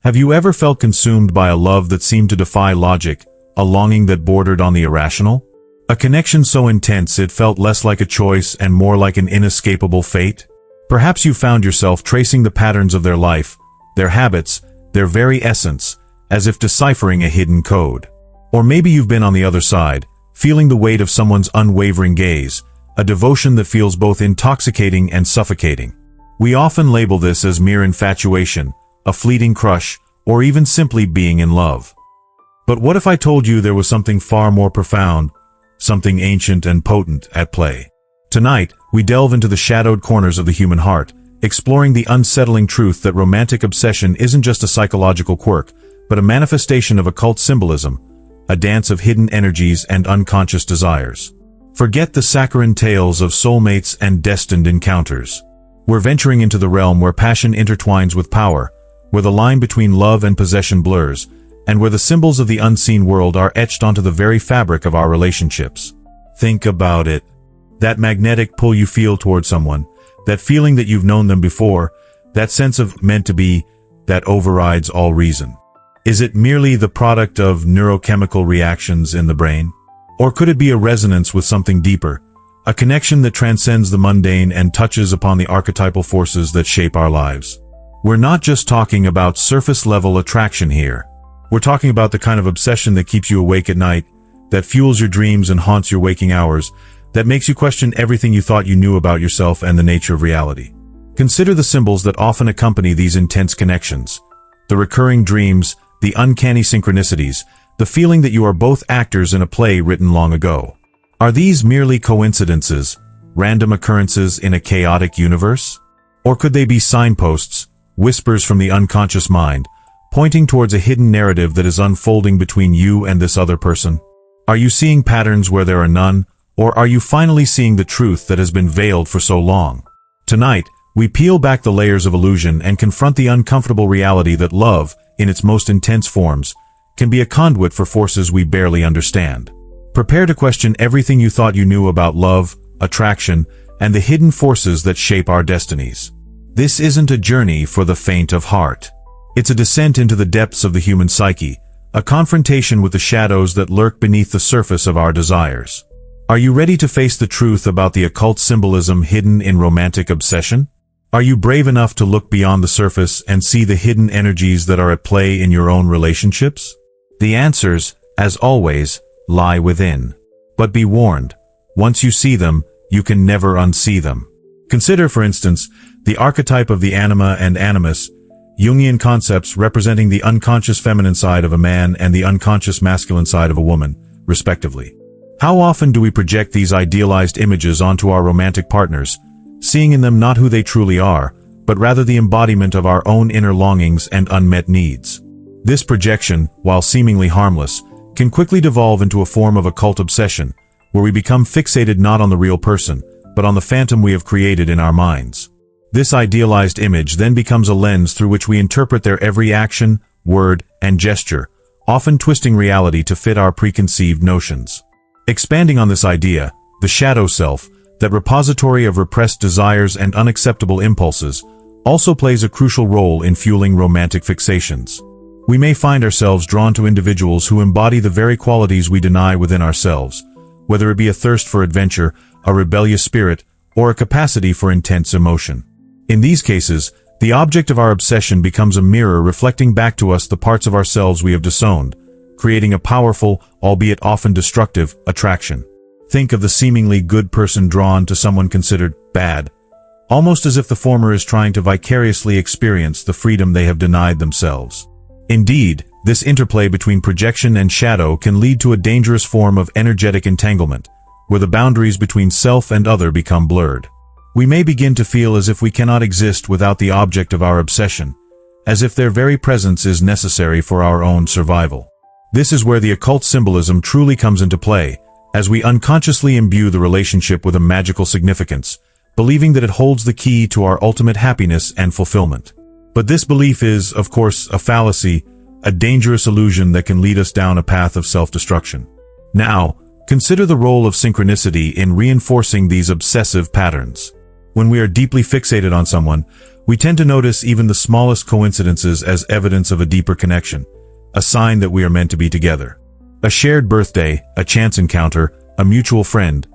Have you ever felt consumed by a love that seemed to defy logic, a longing that bordered on the irrational? A connection so intense it felt less like a choice and more like an inescapable fate? Perhaps you found yourself tracing the patterns of their life, their habits, their very essence, as if deciphering a hidden code. Or maybe you've been on the other side, feeling the weight of someone's unwavering gaze, a devotion that feels both intoxicating and suffocating. We often label this as mere infatuation, a fleeting crush, or even simply being in love. But what if I told you there was something far more profound, something ancient and potent at play? Tonight, we delve into the shadowed corners of the human heart, exploring the unsettling truth that romantic obsession isn't just a psychological quirk, but a manifestation of occult symbolism, a dance of hidden energies and unconscious desires. Forget the saccharine tales of soulmates and destined encounters. We're venturing into the realm where passion intertwines with power, where the line between love and possession blurs, and where the symbols of the unseen world are etched onto the very fabric of our relationships. Think about it. That magnetic pull you feel toward someone, that feeling that you've known them before, that sense of meant to be, that overrides all reason. Is it merely the product of neurochemical reactions in the brain? Or could it be a resonance with something deeper, a connection that transcends the mundane and touches upon the archetypal forces that shape our lives? We're not just talking about surface-level attraction here. We're talking about the kind of obsession that keeps you awake at night, that fuels your dreams and haunts your waking hours, that makes you question everything you thought you knew about yourself and the nature of reality. Consider the symbols that often accompany these intense connections. The recurring dreams, the uncanny synchronicities, the feeling that you are both actors in a play written long ago. Are these merely coincidences, random occurrences in a chaotic universe? Or could they be signposts, whispers from the unconscious mind, pointing towards a hidden narrative that is unfolding between you and this other person? Are you seeing patterns where there are none, or are you finally seeing the truth that has been veiled for so long? Tonight, we peel back the layers of illusion and confront the uncomfortable reality that love, in its most intense forms, can be a conduit for forces we barely understand. Prepare to question everything you thought you knew about love, attraction, and the hidden forces that shape our destinies. This isn't a journey for the faint of heart. It's a descent into the depths of the human psyche, a confrontation with the shadows that lurk beneath the surface of our desires. Are you ready to face the truth about the occult symbolism hidden in romantic obsession? Are you brave enough to look beyond the surface and see the hidden energies that are at play in your own relationships? The answers, as always, lie within. But be warned, once you see them, you can never unsee them. Consider, for instance, the archetype of the anima and animus, Jungian concepts representing the unconscious feminine side of a man and the unconscious masculine side of a woman, respectively. How often do we project these idealized images onto our romantic partners, seeing in them not who they truly are, but rather the embodiment of our own inner longings and unmet needs? This projection, while seemingly harmless, can quickly devolve into a form of occult obsession, where we become fixated not on the real person, but on the phantom we have created in our minds. This idealized image then becomes a lens through which we interpret their every action, word, and gesture, often twisting reality to fit our preconceived notions. Expanding on this idea, the shadow self, that repository of repressed desires and unacceptable impulses, also plays a crucial role in fueling romantic fixations. We may find ourselves drawn to individuals who embody the very qualities we deny within ourselves, whether it be a thirst for adventure, a rebellious spirit, or a capacity for intense emotion. In these cases, the object of our obsession becomes a mirror reflecting back to us the parts of ourselves we have disowned, creating a powerful, albeit often destructive, attraction. Think of the seemingly good person drawn to someone considered bad, almost as if the former is trying to vicariously experience the freedom they have denied themselves. Indeed, this interplay between projection and shadow can lead to a dangerous form of energetic entanglement, where the boundaries between self and other become blurred. We may begin to feel as if we cannot exist without the object of our obsession, as if their very presence is necessary for our own survival. This is where the occult symbolism truly comes into play, as we unconsciously imbue the relationship with a magical significance, believing that it holds the key to our ultimate happiness and fulfillment. But this belief is, of course, a fallacy, a dangerous illusion that can lead us down a path of self-destruction. Now, consider the role of synchronicity in reinforcing these obsessive patterns. When we are deeply fixated on someone, we tend to notice even the smallest coincidences as evidence of a deeper connection, a sign that we are meant to be together. A shared birthday, a chance encounter, a mutual friend.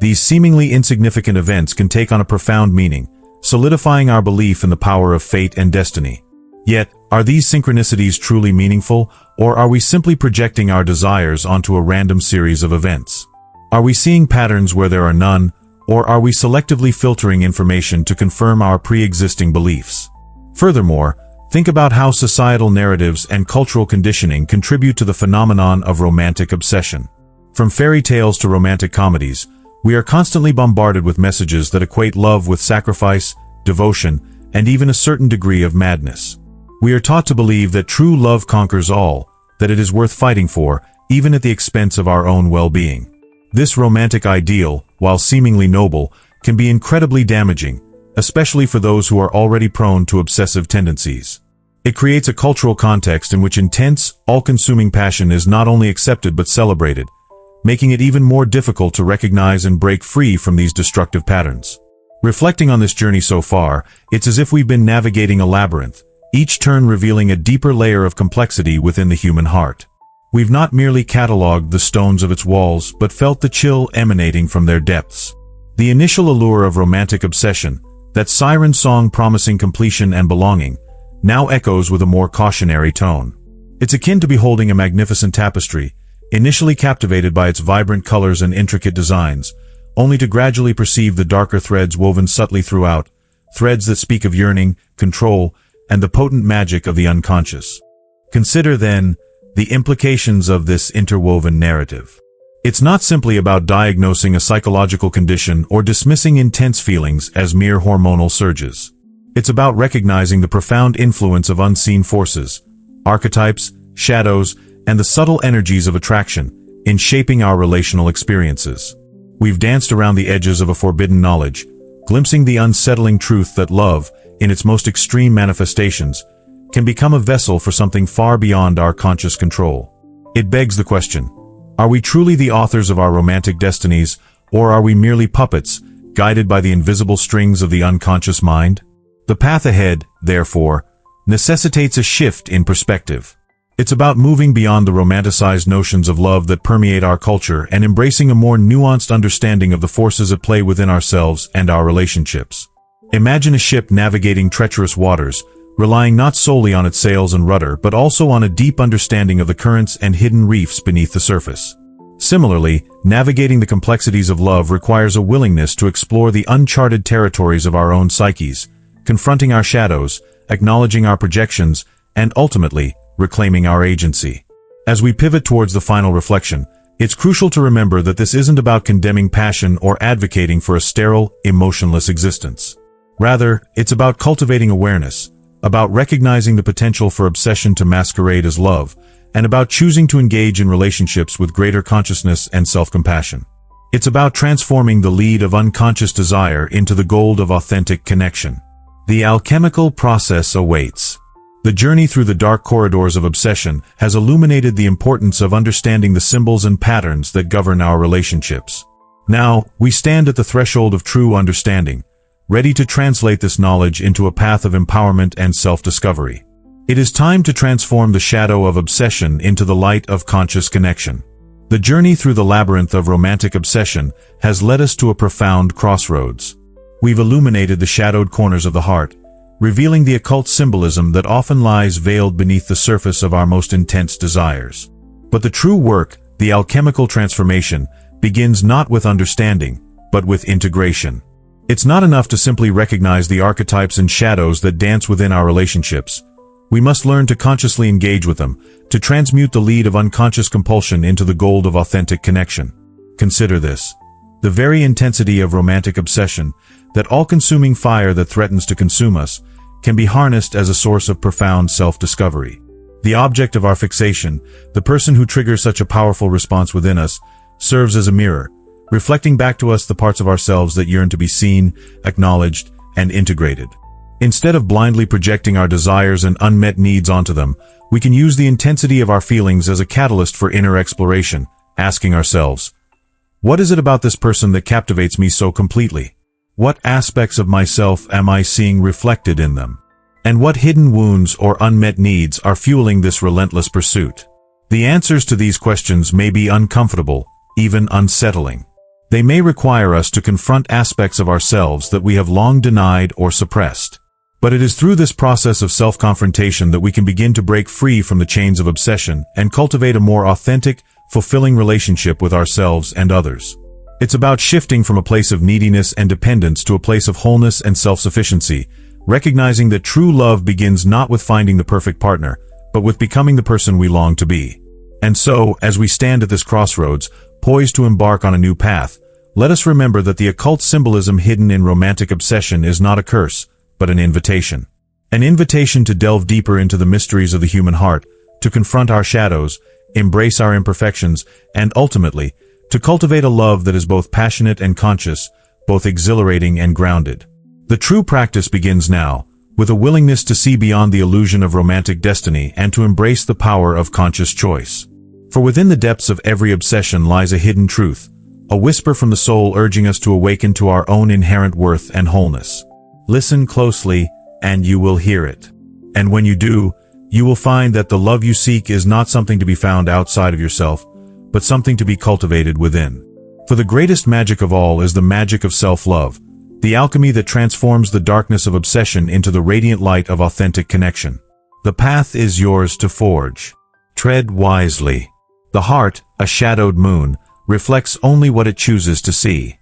These seemingly insignificant events can take on a profound meaning, solidifying our belief in the power of fate and destiny. Yet, are these synchronicities truly meaningful, or are we simply projecting our desires onto a random series of events? Are we seeing patterns where there are none, or are we selectively filtering information to confirm our pre-existing beliefs? Furthermore, think about how societal narratives and cultural conditioning contribute to the phenomenon of romantic obsession. From fairy tales to romantic comedies, we are constantly bombarded with messages that equate love with sacrifice, devotion, and even a certain degree of madness. We are taught to believe that true love conquers all, that it is worth fighting for, even at the expense of our own well-being. This romantic ideal, while seemingly noble, can be incredibly damaging, especially for those who are already prone to obsessive tendencies. It creates a cultural context in which intense, all-consuming passion is not only accepted but celebrated, making it even more difficult to recognize and break free from these destructive patterns. Reflecting on this journey so far, it's as if we've been navigating a labyrinth, each turn revealing a deeper layer of complexity within the human heart. We've not merely catalogued the stones of its walls, but felt the chill emanating from their depths. The initial allure of romantic obsession, that siren song promising completion and belonging, now echoes with a more cautionary tone. It's akin to beholding a magnificent tapestry, initially captivated by its vibrant colors and intricate designs, only to gradually perceive the darker threads woven subtly throughout, threads that speak of yearning, control, and the potent magic of the unconscious. Consider, then, the implications of this interwoven narrative. It's not simply about diagnosing a psychological condition or dismissing intense feelings as mere hormonal surges. It's about recognizing the profound influence of unseen forces, archetypes, shadows, and the subtle energies of attraction in shaping our relational experiences. We've danced around the edges of a forbidden knowledge, glimpsing the unsettling truth that love, in its most extreme manifestations, can become a vessel for something far beyond our conscious control. It begs the question, are we truly the authors of our romantic destinies, or are we merely puppets, guided by the invisible strings of the unconscious mind? The path ahead, therefore, necessitates a shift in perspective. It's about moving beyond the romanticized notions of love that permeate our culture and embracing a more nuanced understanding of the forces at play within ourselves and our relationships. Imagine a ship navigating treacherous waters, relying not solely on its sails and rudder but also on a deep understanding of the currents and hidden reefs beneath the surface. Similarly, navigating the complexities of love requires a willingness to explore the uncharted territories of our own psyches, confronting our shadows, acknowledging our projections, and ultimately, reclaiming our agency. As we pivot towards the final reflection, it's crucial to remember that this isn't about condemning passion or advocating for a sterile, emotionless existence. Rather, it's about cultivating awareness, about recognizing the potential for obsession to masquerade as love, and about choosing to engage in relationships with greater consciousness and self-compassion. It's about transforming the lead of unconscious desire into the gold of authentic connection. The alchemical process awaits. The journey through the dark corridors of obsession has illuminated the importance of understanding the symbols and patterns that govern our relationships. Now, we stand at the threshold of true understanding, ready to translate this knowledge into a path of empowerment and self-discovery. It is time to transform the shadow of obsession into the light of conscious connection. The journey through the labyrinth of romantic obsession has led us to a profound crossroads. We've illuminated the shadowed corners of the heart, revealing the occult symbolism that often lies veiled beneath the surface of our most intense desires. But the true work, the alchemical transformation, begins not with understanding, but with integration. It's not enough to simply recognize the archetypes and shadows that dance within our relationships. We must learn to consciously engage with them, to transmute the lead of unconscious compulsion into the gold of authentic connection. Consider this. The very intensity of romantic obsession, that all-consuming fire that threatens to consume us, can be harnessed as a source of profound self-discovery. The object of our fixation, the person who triggers such a powerful response within us, serves as a mirror, reflecting back to us the parts of ourselves that yearn to be seen, acknowledged, and integrated. Instead of blindly projecting our desires and unmet needs onto them, we can use the intensity of our feelings as a catalyst for inner exploration, asking ourselves, what is it about this person that captivates me so completely? What aspects of myself am I seeing reflected in them? And what hidden wounds or unmet needs are fueling this relentless pursuit? The answers to these questions may be uncomfortable, even unsettling. They may require us to confront aspects of ourselves that we have long denied or suppressed. But it is through this process of self-confrontation that we can begin to break free from the chains of obsession and cultivate a more authentic, fulfilling relationship with ourselves and others. It's about shifting from a place of neediness and dependence to a place of wholeness and self-sufficiency, recognizing that true love begins not with finding the perfect partner, but with becoming the person we long to be. And so, as we stand at this crossroads, poised to embark on a new path, let us remember that the occult symbolism hidden in romantic obsession is not a curse, but an invitation. An invitation to delve deeper into the mysteries of the human heart, to confront our shadows, embrace our imperfections, and ultimately, to cultivate a love that is both passionate and conscious, both exhilarating and grounded. The true practice begins now, with a willingness to see beyond the illusion of romantic destiny and to embrace the power of conscious choice. For within the depths of every obsession lies a hidden truth, a whisper from the soul urging us to awaken to our own inherent worth and wholeness. Listen closely, and you will hear it. And when you do, you will find that the love you seek is not something to be found outside of yourself, but something to be cultivated within. For the greatest magic of all is the magic of self-love, the alchemy that transforms the darkness of obsession into the radiant light of authentic connection. The path is yours to forge. Tread wisely. The heart, a shadowed moon, reflects only what it chooses to see.